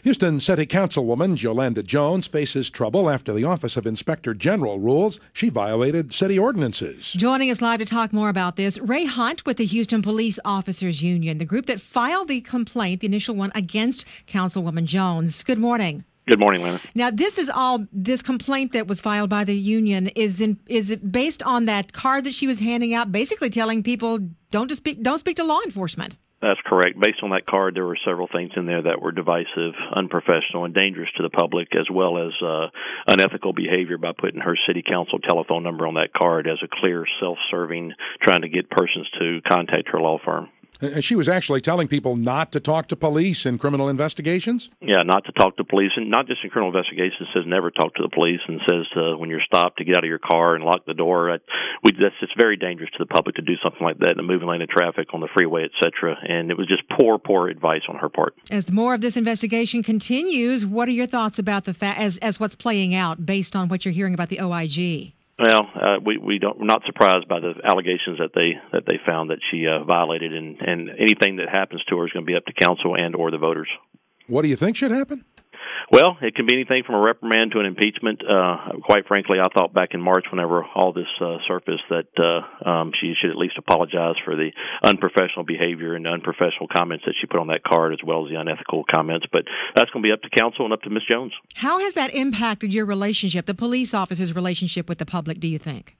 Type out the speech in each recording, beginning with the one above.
Houston City Councilwoman Jolanda Jones faces trouble after the Office of Inspector General rules she violated city ordinances. Joining us live to talk more about this, Ray Hunt with the Houston Police Officers Union, the group that filed the complaint, the initial one, against Councilwoman Jones. Good morning. Good morning, Lena. Now, this complaint that was filed by the union, is it based on that card that she was handing out, basically telling people don't speak to law enforcement? That's correct. Based on that card, there were several things in there that were divisive, unprofessional, and dangerous to the public, as well as unethical behavior by putting her city council telephone number on that card as a clear, self-serving, trying to get persons to contact her law firm. She was actually telling people not to talk to police in criminal investigations? Yeah, not to talk to police, and not just in criminal investigations. It says never talk to the police, and says when you're stopped to get out of your car and lock the door. It's very dangerous to the public to do something like that in the moving lane of traffic, on the freeway, etc. And it was just poor advice on her part. As more of this investigation continues, what are your thoughts about the as what's playing out based on what you're hearing about the OIG? Well, we're not surprised by the allegations that they found that she violated, and anything that happens to her is going to be up to council and or the voters. What do you think should happen? Well, it can be anything from a reprimand to an impeachment. Quite frankly, I thought back in March, whenever all this surfaced, that she should at least apologize for the unprofessional behavior and the unprofessional comments that she put on that card, as well as the unethical comments. But that's going to be up to council and up to Ms. Jones. How has that impacted your relationship, the police officer's relationship with the public, do you think?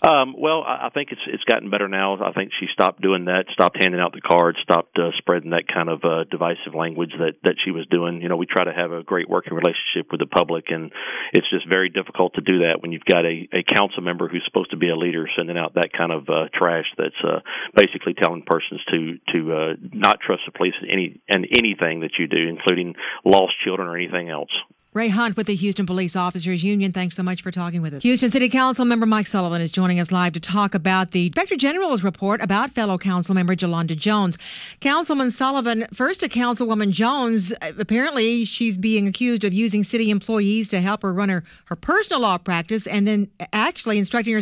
Well, I think it's gotten better now. I think she stopped doing that, stopped handing out the cards, stopped spreading that kind of divisive language that she was doing. You know, we try to have a great working relationship with the public, and it's just very difficult to do that when you've got a council member who's supposed to be a leader sending out that kind of trash that's basically telling persons to not trust the police in anything that you do, including lost children or anything else. Ray Hunt with the Houston Police Officers Union, thanks so much for talking with us. Houston City Council member Mike Sullivan is joining us live to talk about the Inspector General's report about fellow council member Jolanda Jones. Councilman Sullivan, first to Councilwoman Jones, apparently she's being accused of using city employees to help her run her personal law practice, and then actually instructing her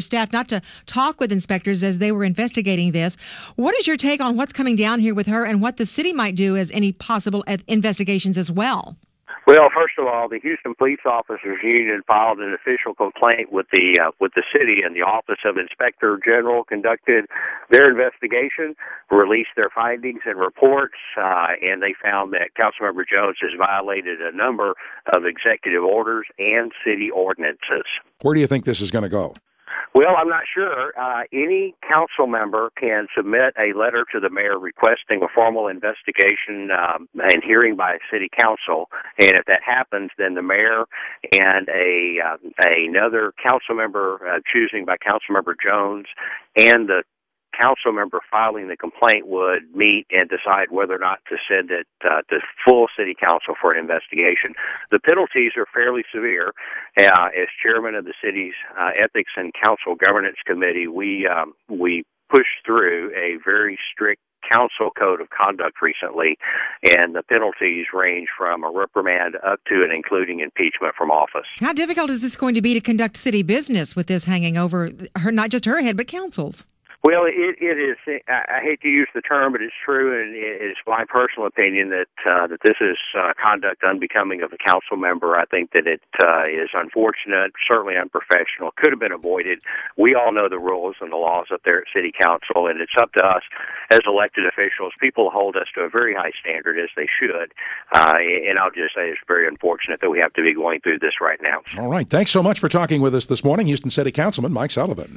staff not to talk with inspectors as they were investigating this. What is your take on what's coming down here with her, and what the city might do as any possible investigations as well? Well, first of all, the Houston Police Officers Union filed an official complaint with the city, and the Office of Inspector General conducted their investigation, released their findings and reports, and they found that Councilmember Jones has violated a number of executive orders and city ordinances. Where do you think this is going to go? Well, I'm not sure. Any council member can submit a letter to the mayor requesting a formal investigation and hearing by city council. And if that happens, then the mayor and another council member, choosing by Councilmember Jones, and the council member filing the complaint would meet and decide whether or not to send it to full city council for an investigation. The penalties are fairly severe. As chairman of the city's Ethics and Council Governance Committee, we pushed through a very strict council code of conduct recently, and the penalties range from a reprimand up to and including impeachment from office. How difficult is this going to be to conduct city business with this hanging over her, not just her head, but council's? Well, it is. I hate to use the term, but it's true, and it's my personal opinion that this is conduct unbecoming of a council member. I think that it is unfortunate, certainly unprofessional, could have been avoided. We all know the rules and the laws up there at City Council, and it's up to us as elected officials. People hold us to a very high standard, as they should, and I'll just say it's very unfortunate that we have to be going through this right now. All right. Thanks so much for talking with us this morning, Houston City Councilman Mike Sullivan.